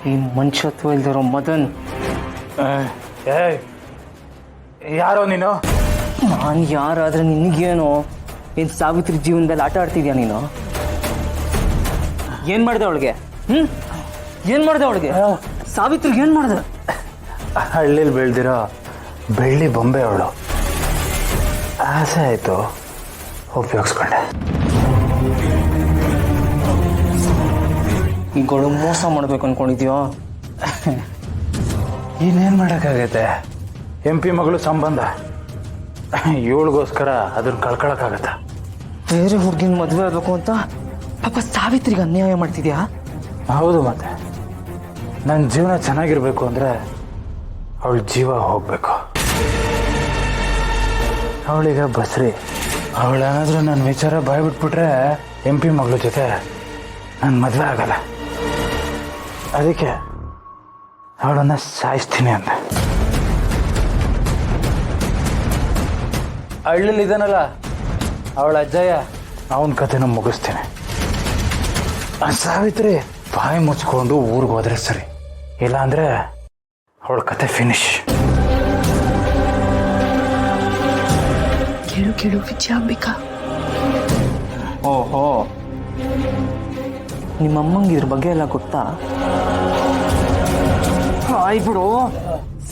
ಈ ಮನುಷ್ಯತ್ವ ಇಲ್ದಿರೋ ಮದನ್. ಯಾರೋ ನೀನು? ನಾನು ಯಾರಾದ್ರೆ ನಿನಗೇನು? ಏನು ಸಾವಿತ್ರಿ ಜೀವನದಲ್ಲಿ ಆಟ ಆಡ್ತಿದ್ಯಾ ನೀನು? ಏನು ಮಾಡಿದೆ ಅವಳಿಗೆ? ಏನು ಮಾಡಿದೆ ಅವಳಿಗೆ? ಸಾವಿತ್ರಿಗೆ ಏನು ಮಾಡಿದೆ? ಹಳ್ಳಿಲಿ ಬೆಳೆದಿರೋ ಬೆಳ್ಳಿ ಬೊಂಬೆ ಅವಳು. ಆಸೆ ಆಯಿತು, ಉಪಯೋಗಿಸ್ಕೊಂಡೆ. ಈಗಳು ಮೋಸ ಮಾಡ್ಬೇಕು ಅನ್ಕೊಂಡಿದ್ಯೋ? ಇನ್ನೇನು ಮಾಡೋಕ್ಕಾಗತ್ತೆ? MP ಮಗಳು ಸಂಬಂಧ, ಇವಳಿಗೋಸ್ಕರ ಅದನ್ನ ಕಳ್ಕೊಳಕ್ಕಾಗತ್ತ? ಬೇರೆ ಹುಡುಗಿನ ಮದುವೆ ಆಗಬೇಕು ಅಂತ ಪಾಪ ಸಾವಿತ್ರಿಗೆ ಅನ್ಯಾಯ ಮಾಡ್ತಿದ್ಯಾ? ಹೌದು, ಮತ್ತೆ ನನ್ನ ಜೀವನ ಚೆನ್ನಾಗಿರ್ಬೇಕು ಅಂದರೆ ಅವಳ ಜೀವ ಹೋಗ್ಬೇಕು. ಅವಳೀಗ ಬಸ್ರಿ. ಅವಳೇನಾದ್ರೂ ನನ್ನ ವಿಚಾರ ಬಾಯ್ಬಿಟ್ಬಿಟ್ರೆ MP ಮಗಳ ಜೊತೆ ನನ್ನ ಮದುವೆ ಆಗಲ್ಲ. ಅದಕ್ಕೆ ಅವಳನ್ನು ಸಾಯಿಸ್ತೀನಿ ಅಂತ. ಹಳ್ಳಿಲಿ ಇದ್ದಾನಲ್ಲ ಅವಳ ಅಜ್ಜಯ್ಯ, ಅವನ ಕಥೆನ ಮುಗಿಸ್ತೀನಿ. ಸಾವಿತ್ರಿ ಬಾಯಿ ಮುಚ್ಕೊಂಡು ಊರಿಗೆ ಹೋದ್ರೆ ಸರಿ, ಇಲ್ಲಾಂದ್ರೆ ಅವಳ ಕತೆ ಫಿನಿಶ್. ಕೇಳು ಕೇಳು ವಿಜಯಾಂಬಿಕಾ. ಓಹೋ, ನಿಮ್ಮಮ್ಮಂಗೆ ಇದ್ರ ಬಗ್ಗೆ ಎಲ್ಲ ಗೊತ್ತಾ? ಆಯ್ಬಿಡು,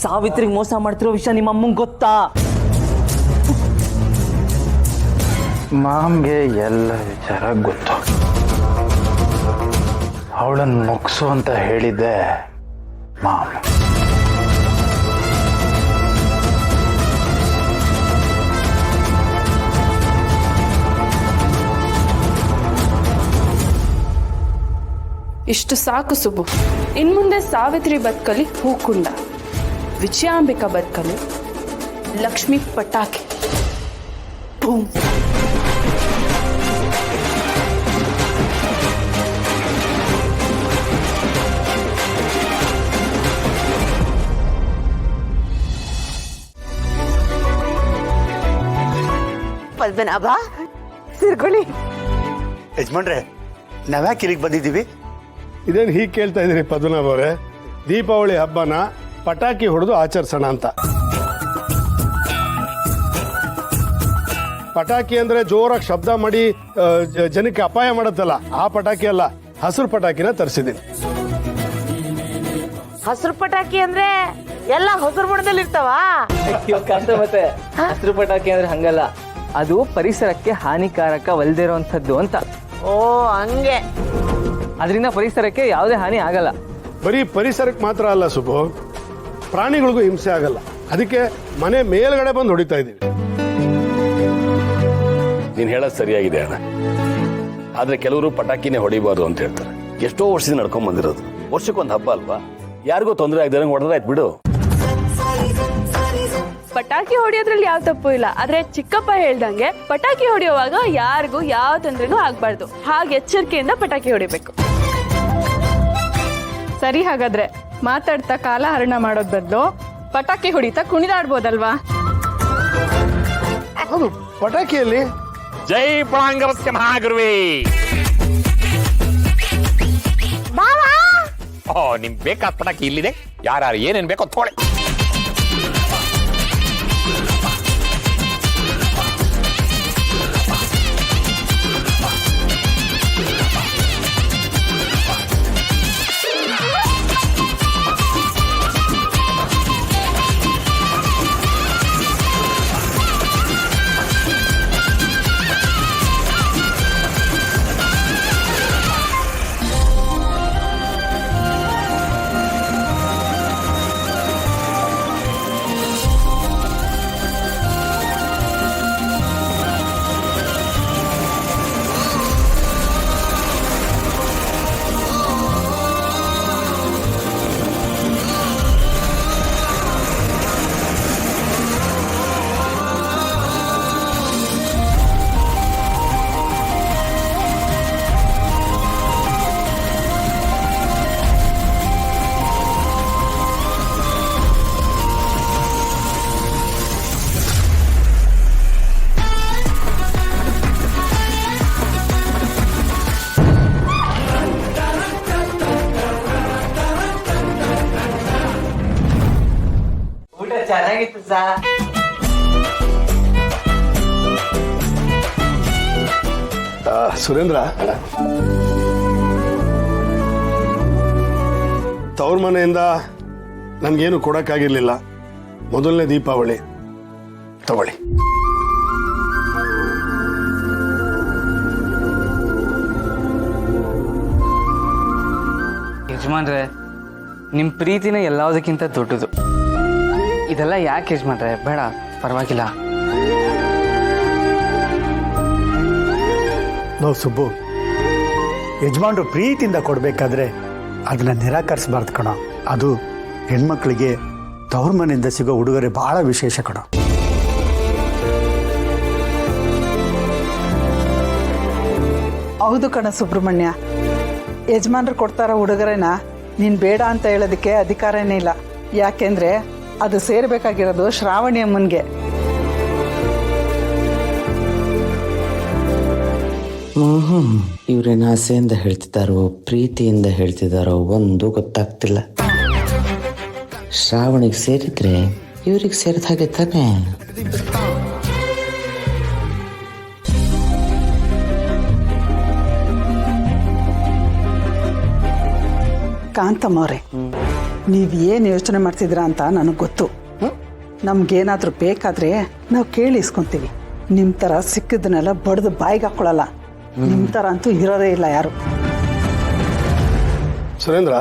ಸಾವಿತ್ರಿಗೆ ಮೋಸ ಮಾಡ್ತಿರೋ ವಿಷಯ ನಿಮ್ಮಮ್ಮಂಗೆ ಗೊತ್ತಾ? ಮಾಮ್ಗೆ ಎಲ್ಲ ವಿಚಾರ ಗೊತ್ತು. ಅವಳನ್ನು ಮುಗಿಸು ಅಂತ ಹೇಳಿದ್ದೆ ಮಾಮ್. ಇಷ್ಟು ಸಾಕು ಸುಬ್ಬು. ಇನ್ಮುಂದೆ ಸಾವಿತ್ರಿ ಬದುಕಲಿ ಹೂಕುಂಡ, ವಿಜಯಾಂಬಿಕಾ ಬದುಕಲಿ ಲಕ್ಷ್ಮಿ ಪಟಾಕಿ. ಬೂಮ್. ಪದ್ಮನಾಭ, ಸೇರ್ಕೊಳ್ಳಿ. ಯಜಮಾನ್ರೆ, ನಾವ್ಯಾಕೆ ಇಲ್ಲಿಗೆ ಬಂದಿದ್ದೀವಿ? ಇದೇನು ಹೀಗೆ ಕೇಳ್ತಾ ಇದ್ದೀರಿ ಪದ್ಮನಾಭ ಅವರೇ? ದೀಪಾವಳಿ ಹಬ್ಬನ ಪಟಾಕಿ ಹೊಡೆದು ಆಚರಿಸೋಣ ಅಂತ. ಪಟಾಕಿ ಅಂದ್ರೆ ಜೋರಾಗಿ ಶಬ್ದ ಮಾಡಿ ಜನಕ್ಕೆ ಅಪಾಯ ಮಾಡುತ್ತಲ್ಲ, ಆ ಪಟಾಕಿ ಅಲ್ಲ, ಹಸಿರು ಪಟಾಕಿನ ತರಿಸಿದ್ದೀನಿ. ಹಸಿರು ಪಟಾಕಿ ಅಂದ್ರೆ ಎಲ್ಲ ಹಸಿರು ಬಣ್ಣದಲ್ಲಿ ಇರ್ತಾವ? ಮತ್ತೆ ಹಸಿರು ಪಟಾಕಿ ಅಂದ್ರೆ ಹಂಗಲ್ಲ, ಅದು ಪರಿಸರಕ್ಕೆ ಹಾನಿಕಾರಕವಲ್ದಿರೋಂಥದ್ದು ಅಂತ. ಓ ಹಂಗೆ. ಅದರಿಂದ ಪರಿಸರಕ್ಕೆ ಯಾವುದೇ ಹಾನಿ ಆಗಲ್ಲ. ಬರೀ ಪರಿಸರಕ್ಕೆ ಮಾತ್ರ ಅಲ್ಲ ಸುಬ್ಬು, ಪ್ರಾಣಿಗಳಿಗೂ ಹಿಂಸೆ ಆಗಲ್ಲ. ಅದಕ್ಕೆ ಮನೆ ಮೇಲ್ಗಡೆ ಬಂದು ಹೊಡಿತಾ ಇದ್ದೀವಿ. ನೀನ್ ಹೇಳೋದು ಸರಿಯಾಗಿದೆ ಅಣ್ಣ, ಆದ್ರೆ ಕೆಲವರು ಪಟಾಕಿನೇ ಹೊಡಿಬಾರ್ದು ಅಂತ ಹೇಳ್ತಾರೆ. ಎಷ್ಟೋ ವರ್ಷದಿಂದ ನಡ್ಕೊಂಡ್ ಬಂದಿರೋದು, ವರ್ಷಕ್ಕೊಂದು ಹಬ್ಬ ಅಲ್ವಾ, ಯಾರಿಗೂ ತೊಂದರೆ ಆಗದೆ ಹೊಡೆದ್ರೆ ಆಯ್ತು ಬಿಡು. ಪಟಾಕಿ ಹೊಡಿಯೋದ್ರಲ್ಲಿ ಯಾವ ತಪ್ಪು ಇಲ್ಲ, ಆದ್ರೆ ಚಿಕ್ಕಪ್ಪ ಹೇಳ್ದಂಗೆ ಪಟಾಕಿ ಹೊಡೆಯುವಾಗ ಯಾರಿಗೂ ಯಾವ ತೊಂದ್ರೆನೂ ಆಗ್ಬಾರ್ದು. ಹಾಗೆ ಎಚ್ಚರಿಕೆಯಿಂದ ಪಟಾಕಿ ಹೊಡಿಬೇಕು. ಸರಿ, ಹಾಗಾದ್ರೆ ಮಾತಾಡ್ತಾ ಕಾಲ ಹರಣ ಮಾಡೋದ್ ಬದಲು ಪಟಾಕಿ ಹೊಡಿತಾ ಕುಣಿದಾಡ್ಬೋದಲ್ವಾ? ಹೌದು, ಪಟಾಕಿಯಲ್ಲಿ ಜೈ ಪಳಾಂಗರಸ್ಯ ಮಹಾಗುರುವೇ. ನಿಮ್ಗೆ ಬೇಕಾದ ಪಟಾಕಿ ಇಲ್ಲಿದೆ, ಯಾರು ಏನೇನ್ ಬೇಕೋ ತೋಳೆ. ಚೆನ್ನಾಗಿತ್ತು ಸಾ. ಸುರೇಂದ್ರ, ತವ್ರ ಮನೆಯಿಂದ ನನ್ಗೇನು ಕೊಡಕ್ಕಾಗಿರ್ಲಿಲ್ಲ. ಮೊದಲನೇ ದೀಪಾವಳಿ ತಗೊಳ್ಳಿ. ಯಜಮಾನ್ರೆ, ನಿಮ್ಮ ಪ್ರೀತಿನೇ ಎಲ್ಲದಕ್ಕಿಂತ ದೊಡ್ಡದು. ಇದೆಲ್ಲ ಯಾಕೆ ಯಜಮಾನ್ರೆ? ಬೇಡ, ಪರವಾಗಿಲ್ಲ. ನಾವು ಸುಬ್ಬು, ಯಜಮಾನ್ರು ಪ್ರೀತಿಯಿಂದ ಕೊಡಬೇಕಾದ್ರೆ ಅದನ್ನ ನಿರಾಕರಿಸಬಾರ್ದು ಕಣೋ. ಅದು ಹೆಣ್ಮಕ್ಳಿಗೆ ತವ್ರ ಮನೆಯಿಂದ ಸಿಗೋ ಉಡುಗೊರೆ ಬಹಳ ವಿಶೇಷ ಕಣೋ. ಹೌದು ಕಣ ಸುಬ್ರಹ್ಮಣ್ಯ, ಯಜಮಾನ್ರು ಕೊಡ್ತಾರ ಉಡುಗೊರೆನ ನೀನು ಬೇಡ ಅಂತ ಹೇಳೋದಕ್ಕೆ ಅಧಿಕಾರನೇ ಇಲ್ಲ. ಯಾಕೆಂದ್ರೆ ಅದು ಸೇರ್ಬೇಕಾಗಿರೋದು ಶ್ರಾವಣಿ ಅಮ್ಮನ್ಗೆ. ಇವ್ರೇನು ಆಸೆಯಿಂದ ಹೇಳ್ತಿದ್ದಾರೋ ಪ್ರೀತಿಯಿಂದ ಹೇಳ್ತಿದ್ದಾರೋ ಒಂದು ಗೊತ್ತಾಗ್ತಿಲ್ಲ. ಶ್ರಾವಣಿಗೆ ಸೇರಿದ್ರೆ ಇವ್ರಿಗೆ ಸೇರಿದ ಹಾಗೆ ತಾನೆ. ಕಾಂತಮ್ಮವ್ರೆ, ನೀವು ಏನು ಯೋಚನೆ ಮಾಡ್ತಿದ್ದೀರಾ ಅಂತ ನನಗೆ ಗೊತ್ತು. ನಮ್ಗೇನಾದ್ರೂ ಬೇಕಾದ್ರೆ ನಾವು ಕೇಳಿ ಇಸ್ಕೊಂತೀವಿ. ನಿಮ್ಮ ಥರ ಸಿಕ್ಕಿದ್ದನ್ನೆಲ್ಲ ಬಡ್ದು ಬಾಯಿಗೆ ಹಾಕೊಳ್ಳಲ್ಲ. ನಿಮ್ಮ ಥರ ಅಂತೂ ಇರೋದೇ ಇಲ್ಲ ಯಾರು. ಸುರೇಂದ್ರ,